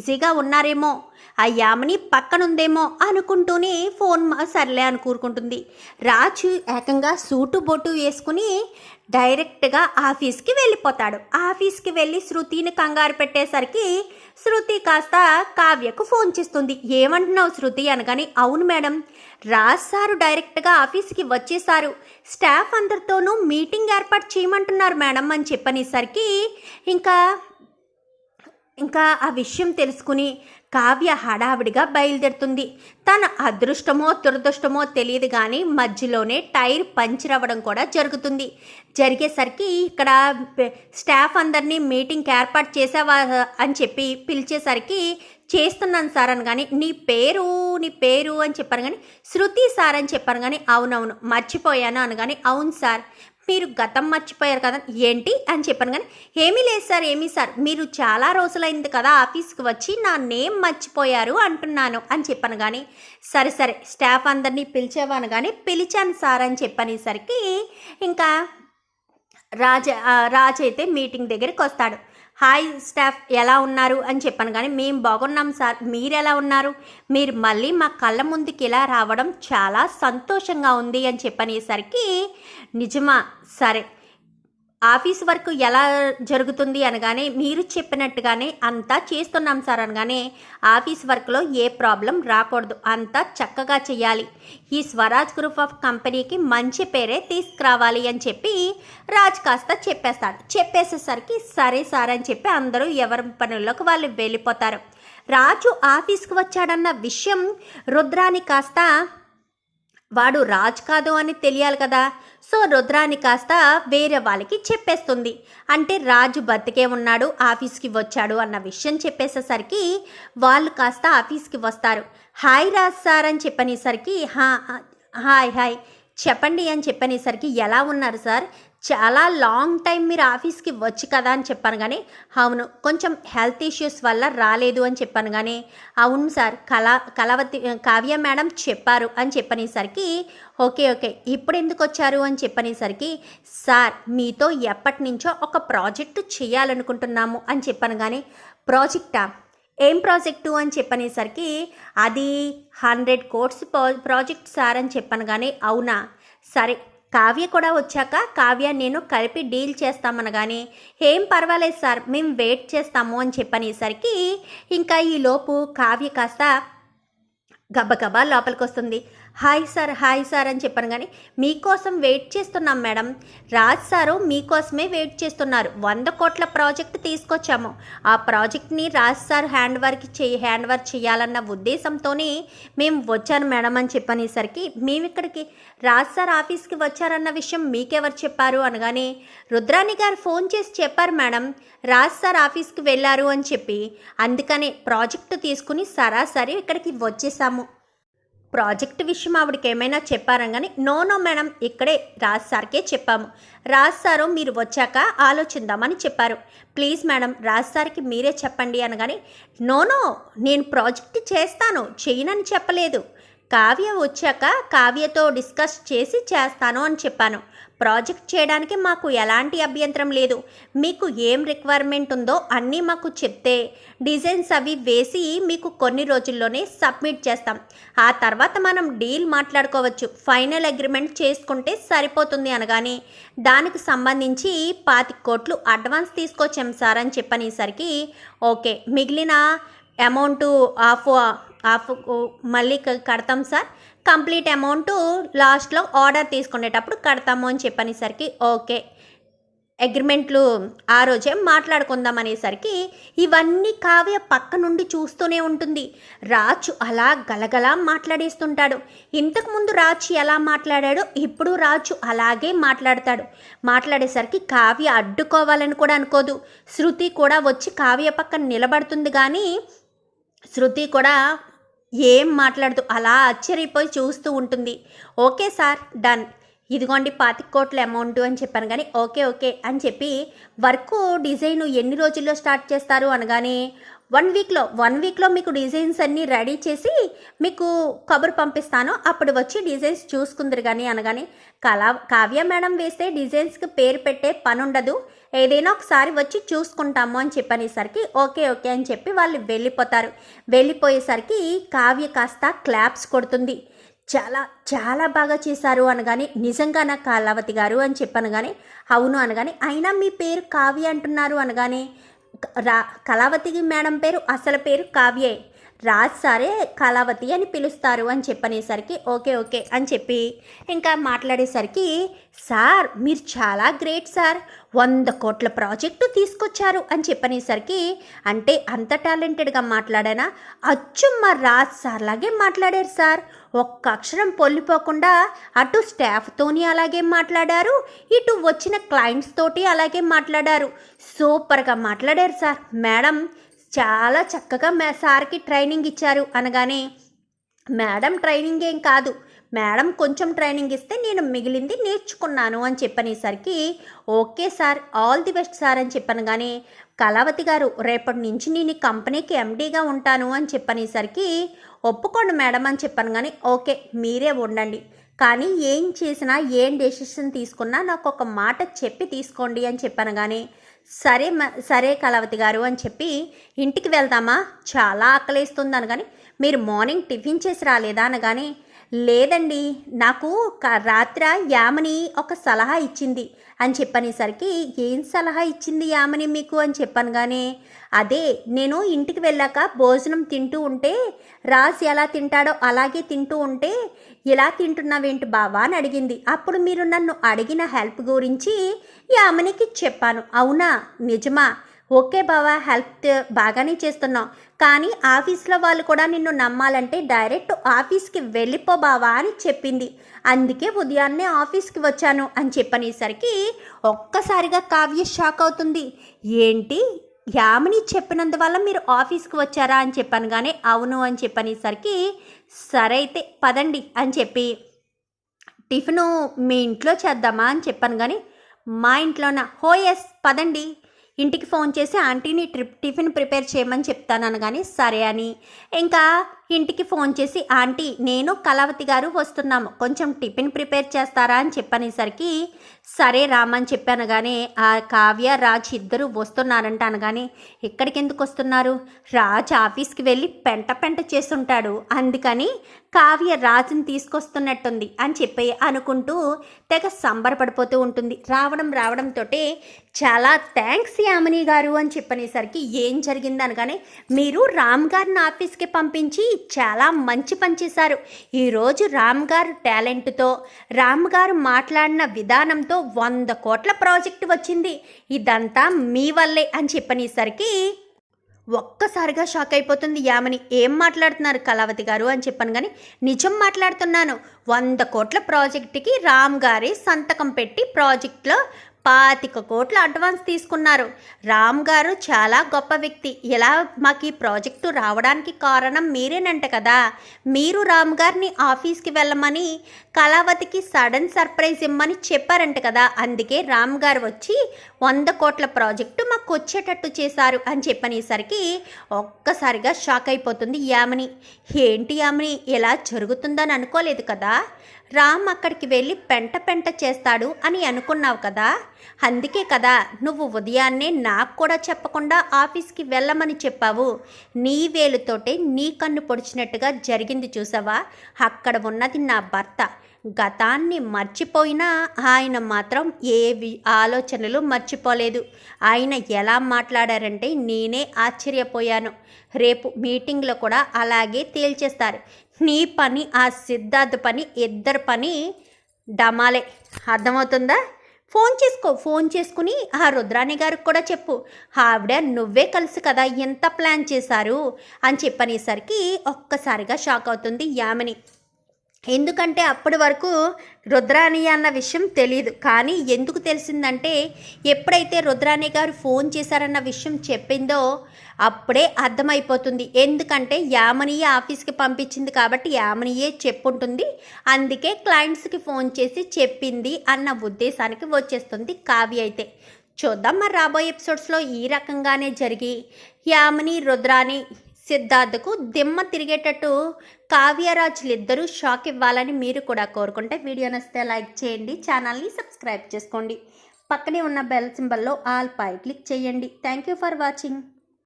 బిజీగా ఉన్నారేమో, ఆ యామిని పక్కనుందేమో అనుకుంటూనే ఫోన్ సర్లే అని కూరుకుంటుంది. రాజు ఏకంగా సూటు బొట్టు వేసుకుని డైరెక్ట్గా ఆఫీస్కి వెళ్ళిపోతాడు. ఆఫీస్కి వెళ్ళి శృతిని కంగారు పెట్టేసరికి శృతి కాస్త కావ్యకు ఫోన్ చేస్తుంది. ఏమంటున్నావు శృతి అనగానే, అవును మేడం, రాజ్ సారు డైరెక్ట్గా ఆఫీస్కి వచ్చేసారు, స్టాఫ్ అందరితోనూ మీటింగ్ ఏర్పాటు చేయమంటున్నారు మేడం అని చెప్పనేసరికి ఇంకా ఆ విషయం తెలుసుకుని కావ్య హడావిడిగా బయలుదేరుతుంది. తన అదృష్టమో దురదృష్టమో తెలియదు కానీ మధ్యలోనే టైర్ పంచర్ అవ్వడం కూడా జరుగుతుంది. జరిగేసరికి ఇక్కడ స్టాఫ్ అందరినీ మీటింగ్కి ఏర్పాటు చేసావా అని చెప్పి పిలిచేసరికి చేస్తున్నాను సార్ అని కానీ, నీ పేరు అని చెప్పాను కానీ, శృతి సార్ అని చెప్పాను కానీ, అవునవును మర్చిపోయాను అనగానే, అవును సార్ మీరు గతం మర్చిపోయారు కదా, ఏంటి అని చెప్పాను కానీ, ఏమీ లేదు సార్, మీరు చాలా రోజులైంది కదా ఆఫీస్కి వచ్చి నా నేమ్ మర్చిపోయారు అంటున్నాను అని చెప్పాను కానీ, సరే స్టాఫ్ అందరినీ పిలిచేవాను కానీ పిలిచాను సార్ అని చెప్పనేసరికి ఇంకా రాజ్ అయితే మీటింగ్ దగ్గరికి వస్తాడు. హాయ్ స్టాఫ్, ఎలా ఉన్నారు అని చెప్పాను కానీ, మేము బాగున్నాం సార్, మీరు ఎలా ఉన్నారు, మీరు మళ్ళీ మా కళ్ళ ముందుకి ఇలా రావడం చాలా సంతోషంగా ఉంది అని చెప్పనేసరికి, నిజమా, సరే ఆఫీస్ వర్క్ ఎలా జరుగుతుంది అనగానే, మీరు చెప్పినట్టుగానే అంతా చేస్తున్నాం సార్ అనగానే, ఆఫీస్ వర్క్లో ఏ ప్రాబ్లం రాకూడదు, అంతా చక్కగా చేయాలి, ఈ స్వరాజ్ గ్రూప్ ఆఫ్ కంపెనీకి మంచి పేరే తీసుకురావాలి అని చెప్పి రాజ్ కాస్త చెప్పేస్తాడు. చెప్పేసేసరికి సరే సార్ అని చెప్పి అందరూ ఎవరి పనుల్లోకి వాళ్ళు వెళ్ళిపోతారు. రాజు ఆఫీస్కి వచ్చాడన్న విషయం రుద్రాని కాస్త, వాడు రాజ్ కాదు అని తెలియాలి కదా, సో రుద్రాని కాస్త వేరే వాళ్ళకి చెప్పేస్తుంది. అంటే రాజు బతికే ఉన్నాడు, ఆఫీస్కి వచ్చాడు అన్న విషయం చెప్పేసేసరికి వాళ్ళు కాస్త ఆఫీస్కి వస్తారు. హాయ్ రాజ్ సార్ అని చెప్పనేసరికి, హాయ్ చెప్పండి అని చెప్పనేసరికి, ఎలా ఉన్నారు సార్, చాలా లాంగ్ టైం మీరు ఆఫీస్కి వచ్చి కదా అని చెప్పాను కానీ, అవును కొంచెం హెల్త్ ఇష్యూస్ వల్ల రాలేదు అని చెప్పాను కానీ, అవును సార్ కావ్య మేడం చెప్పారు అని చెప్పనేసరికి, ఓకే ఇప్పుడు ఎందుకు వచ్చారు అని చెప్పనేసరికి, సార్ మీతో ఎప్పటి నుంచో ఒక ప్రాజెక్టు చేయాలనుకుంటున్నాము అని చెప్పాను కానీ, ప్రాజెక్టా, ఏం ప్రాజెక్టు అని చెప్పనేసరికి, అది 100 crores ప్రాజెక్ట్ సార్ అని చెప్పాను కానీ, అవునా సరే కావ్య కూడా వచ్చాక కావ్య నేను కలిపి డీల్ చేస్తామనగానే, ఏం పర్వాలేదు సార్ మేము వెయిట్ చేస్తాము అని చెప్పనేసరికి ఇంకా ఈలోపు కావ్య కాస్త గబగబా లోపలికి వస్తుంది. హాయ్ సార్ అని చెప్పాను కానీ, మీకోసం వెయిట్ చేస్తున్నాం మేడం, రాజ్ సారు మీకోసమే వెయిట్ చేస్తున్నారు, 100 కోట్ల ప్రాజెక్ట్ తీసుకొచ్చాము, ఆ ప్రాజెక్ట్ని రాజ్ సార్ హ్యాండ్ వర్క్ చేయాలన్న ఉద్దేశంతోనే మేము వచ్చాను మేడం అని చెప్పనేసరికి, మేము ఇక్కడికి రాజ్ సార్ ఆఫీస్కి వచ్చారన్న విషయం మీకెవరు చెప్పారు అనగానే, రుద్రాణి గారు ఫోన్ చేసి చెప్పారు మేడం, రాజ్ సార్ ఆఫీస్కి వెళ్ళారు అని చెప్పి, అందుకనే ప్రాజెక్టు తీసుకుని సరాసరి ఇక్కడికి వచ్చేసాము. ప్రాజెక్ట్ విషయం ఆవిడకి ఏమైనా చెప్పారని, నో మేడం, ఇక్కడే రాజ్ సార్కే చెప్పాము, రాజ్ సారు మీరు వచ్చాక ఆలోచిద్దామని చెప్పారు, ప్లీజ్ మేడం రాజ్ సార్కి మీరే చెప్పండి అనగానే, నో నేను ప్రాజెక్ట్ చేస్తాను, చేయనని చెప్పలేదు, కావ్య వచ్చాక కావ్యతో డిస్కస్ చేసి చేస్తాను అని చెప్పాను, ప్రాజెక్ట్ చేయడానికి మాకు ఎలాంటి అభ్యంతరం లేదు, మీకు ఏం రిక్వైర్మెంట్ ఉందో అన్నీ మాకు చెప్తే డిజైన్స్ అవి వేసి మీకు కొన్ని రోజుల్లోనే సబ్మిట్ చేస్తాం, ఆ తర్వాత మనం డీల్ మాట్లాడుకోవచ్చు, ఫైనల్ అగ్రిమెంట్ చేసుకుంటే సరిపోతుంది అనగానే, దానికి సంబంధించి 25 కోట్లు అడ్వాన్స్ తీసుకొచ్చాం సార్ అని చెప్పనేసరికి, ఓకే మిగిలిన అమౌంట్ ఆఫ్ మళ్ళీ కడతాం సార్, కంప్లీట్ అమౌంట్ లాస్ట్లో ఆర్డర్ తీసుకునేటప్పుడు కడతాము అని చెప్పనేసరికి, ఓకే అగ్రిమెంట్లు ఆ రోజే మాట్లాడుకుందాం అనేసరికి, ఇవన్నీ కావ్య పక్క నుండి చూస్తూనే ఉంటుంది. రాజు అలా గలగలా మాట్లాడేస్తుంటాడు. ఇంతకుముందు రాజు ఎలా మాట్లాడాడో ఇప్పుడు రాజు అలాగే మాట్లాడతాడు. మాట్లాడేసరికి కావ్య అడ్డుకోవాలని కూడా అనుకోదు. శృతి కూడా వచ్చి కావ్య పక్కన నిలబడుతుంది కానీ శృతి కూడా ఏం మాట్లాడుతూ అలా ఆశ్చర్యపోయి చూస్తూ ఉంటుంది. ఓకే సార్ డన్, ఇదిగోండి 25 కోట్ల అమౌంట్ అని చెప్పాను కానీ, ఓకే అని చెప్పి వర్క్ డిజైన్ ఎన్ని రోజుల్లో స్టార్ట్ చేస్తారు అనగానే, వన్ వీక్లో మీకు డిజైన్స్ అన్నీ రెడీ చేసి మీకు కబురు పంపిస్తాను, అప్పుడు వచ్చి డిజైన్స్ చూసుకుందరు కానీ అనగానే కావ్య మేడం వేస్తే డిజైన్స్కి పేరు పెట్టే పని ఉండదు, ఏదైనా ఒకసారి వచ్చి చూసుకుంటాము అని చెప్పనేసరికి ఓకే ఓకే అని చెప్పి వాళ్ళు వెళ్ళిపోయేసరికి కావ్య కాస్త క్లాప్స్ కొడుతుంది. చాలా చాలా బాగా చేశారు అనగానే నిజంగా నా కళావతి గారు అని చెప్పాను కానీ అవును అనగానే అయినా మీ పేరు కావ్య అంటున్నారు అనగానే కళావతి మేడం పేరు అసలు పేరు కావ్యే, రాజ్ సారే కళావతి అని పిలుస్తారు అని చెప్పనేసరికి ఓకే ఓకే అని చెప్పి ఇంకా మాట్లాడేసరికి సార్ మీరు చాలా గ్రేట్ సార్, 100 కోట్ల ప్రాజెక్టు తీసుకొచ్చారు అని చెప్పనేసరికి అంటే అంత టాలెంటెడ్గా మాట్లాడానా, అచ్చు మా రాజ్ సార్ లాగే మాట్లాడారు సార్, ఒక్క అక్షరం పొల్లిపోకుండా అటు స్టాఫ్తోని అలాగే మాట్లాడారు, ఇటు వచ్చిన క్లయింట్స్ తోటి అలాగే మాట్లాడారు, సూపర్గా మాట్లాడారు సార్, మేడం చాలా చక్కగా సార్కి ట్రైనింగ్ ఇచ్చారు అనగానే మేడం ట్రైనింగ్ ఏం కాదు, మేడం కొంచెం ట్రైనింగ్ ఇస్తే నేను మిగిలింది నేర్చుకున్నాను అని చెప్పనేసరికి okay sir all the best sir అని చెప్పాను కానీ కళావతి గారు రేపటి నుంచి నేను ఈ కంపెనీకి ఎండీగా ఉంటాను అని చెప్పనేసరికి ఒప్పుకోండి మేడం అని చెప్పాను కానీ ఓకే మీరే ఉండండి, కానీ ఏం చేసినా ఏం డెసిషన్ తీసుకున్నా నాకు ఒక మాట చెప్పి తీసుకోండి అని చెప్పాను కానీ సరే కళావతి గారు అని చెప్పి ఇంటికి వెళ్దామా చాలా ఆకలేస్తుంది అనగాని మీరు మార్నింగ్ టిఫిన్ చేసి రాలేదా అనగానే లేదండి నాకు రాత్రి యామిని ఒక సలహా ఇచ్చింది అని చెప్పనేసరికి ఏం సలహా ఇచ్చింది యామిని మీకు అని చెప్పాను కానీ అదే నేను ఇంటికి వెళ్ళాక భోజనం తింటూ ఉంటే రాజ్ ఎలా తింటాడో అలాగే తింటూ ఉంటే ఇలా తింటున్నావేంటి బావా అని అడిగింది, అప్పుడు మీరు నన్ను అడిగిన హెల్ప్ గురించి యామినికి చెప్పాను, అవునా నిజమా, ఓకే బావా హెల్ప్ బాగానే చేస్తున్నావు, కానీ ఆఫీస్లో వాళ్ళు కూడా నిన్ను నమ్మాలంటే డైరెక్ట్ ఆఫీస్కి వెళ్ళిపో బావా అని చెప్పింది, అందుకే ఉదయాన్నే ఆఫీస్కి వచ్చాను అని చెప్పనేసరికి ఒక్కసారిగా కావ్య షాక్ అవుతుంది, ఏంటి యామిని చెప్పినందువల్ల మీరు ఆఫీస్కి వచ్చారా అని చెప్పాను కానీ అవును అని చెప్పనేసరికి సరే అయితే పదండి అని చెప్పి టిఫిను మీ ఇంట్లో చేద్దామా అని చెప్పాను కానీ మా ఇంట్లోనా, హో ఎస్ పదండి, ఇంటికి ఫోన్ చేసి ఆంటీని టిఫిన్ ప్రిపేర్ చేయమని చెప్తాను అనగాని సరే అని ఇంకా ఇంటికి ఫోన్ చేసి ఆంటీ నేను కళావతి గారు వస్తున్నాము కొంచెం టిఫిన్ ప్రిపేర్ చేస్తారా అని చెప్పనేసరికి సరే రామని చెప్పాను కానీ ఆ కావ్య రాజ్ ఇద్దరు వస్తున్నారంట అనగానే ఎక్కడికి ఎందుకు వస్తున్నారు, రాజ్ ఆఫీస్కి వెళ్ళి పెంట చేస్తుంటాడు అందుకని కావ్య రాజుని తీసుకొస్తున్నట్టుంది అని చెప్పి అనుకుంటూ తెగ సంబరపడిపోతూ ఉంటుంది. రావడంతో చాలా థ్యాంక్స్ యామిని గారు అని చెప్పనేసరికి ఏం జరిగింది అనగానే మీరు రామ్ గారిని ఆఫీస్కి పంపించి చాలా మంచి పని చేశారు, ఈరోజు రామ్ గారు టాలెంట్తో రామ్ గారు మాట్లాడిన విధానంతో 100 కోట్ల ప్రాజెక్టు వచ్చింది, ఇదంతా మీ వల్లే అని చెప్పనేసరికి ఒక్కసారిగా షాక్ అయిపోతుంది యామిని, ఏం మాట్లాడుతున్నారు కళావతి గారు అని చెప్పాను కానీ నిజం మాట్లాడుతున్నాను, 100 కోట్ల ప్రాజెక్టుకి రామ్ గారి సంతకం పెట్టి ప్రాజెక్ట్లో 25 కోట్ల అడ్వాన్స్ తీసుకున్నారు, రామ్ గారు చాలా గొప్ప వ్యక్తి, ఇలా మాకు ఈ ప్రాజెక్టు రావడానికి కారణం మీరేనంట కదా, మీరు రామ్ గారిని ఆఫీస్కి వెళ్ళమని కళావతికి సడన్ సర్ప్రైజ్ ఇమ్మని చెప్పారంట కదా, అందుకే రామ్ గారు వచ్చి 100 కోట్ల ప్రాజెక్టు మాకు వచ్చేటట్టు చేశారు అని చెప్పనేసరికి ఒక్కసారిగా షాక్ అయిపోతుంది యామిని, ఏంటి యామిని ఇలా జరుగుతుందని అనుకోలేదు కదా, రామ్ అక్కడికి వెళ్ళి పెంట చేస్తాడు అని అనుకున్నావు కదా, అందుకే కదా నువ్వు ఉదయాన్నే నాకు కూడా చెప్పకుండా ఆఫీస్కి వెళ్ళమని చెప్పావు, నీ వేలుతోటే నీ కన్ను పొడిచినట్టుగా జరిగింది చూసావా, అక్కడ ఉన్నది నా భర్త, గతాన్ని మర్చిపోయినా ఆయన మాత్రం ఏ ఆలోచనలు మర్చిపోలేదు, ఆయన ఎలా మాట్లాడారంటే నేనే ఆశ్చర్యపోయాను, రేపు మీటింగ్లో కూడా అలాగే తేల్చేస్తారు, నీ పని ఆ సిద్ధార్థ్ పని ఇద్దరు పని డమాలే, అర్థమవుతుందా, ఫోన్ చేసుకుని ఆ రుద్రాణి గారికి కూడా చెప్పు, ఆవిడ నువ్వే కలిసి కదా ఎంత ప్లాన్ చేశారు అని చెప్పనేసరికి ఒక్కసారిగా షాక్ అవుతుంది యామిని, ఎందుకంటే అప్పటి వరకు రుద్రాణి అన్న విషయం తెలియదు, కానీ ఎందుకు తెలిసిందంటే ఎప్పుడైతే రుద్రాణి గారు ఫోన్ చేశారన్న విషయం చెప్పిందో అప్పుడే అర్థమైపోతుంది, ఎందుకంటే యామినియే ఆఫీస్కి పంపించింది కాబట్టి యామినియే చెప్పుంటుంది, అందుకే క్లయింట్స్కి ఫోన్ చేసి చెప్పింది అన్న ఉద్దేశానికి వచ్చేస్తుంది కావ్య. అయితే చూద్దాం మరి రాబోయే ఎపిసోడ్స్లో ఈ రకంగానే జరిగి యామిని, రుద్రాని, సిద్ధార్థకు దిమ్మ తిరిగేటట్టు కావ్యరాజులిద్దరూ షాక్ ఇవ్వాలని మీరు కూడా కోరుకుంటే వీడియో నచ్చితే లైక్ చేయండి, ఛానల్ని సబ్స్క్రైబ్ చేసుకోండి, పక్కనే ఉన్న బెల్ సింబల్లో ఆల్ పై క్లిక్ చేయండి. Thank you for watching.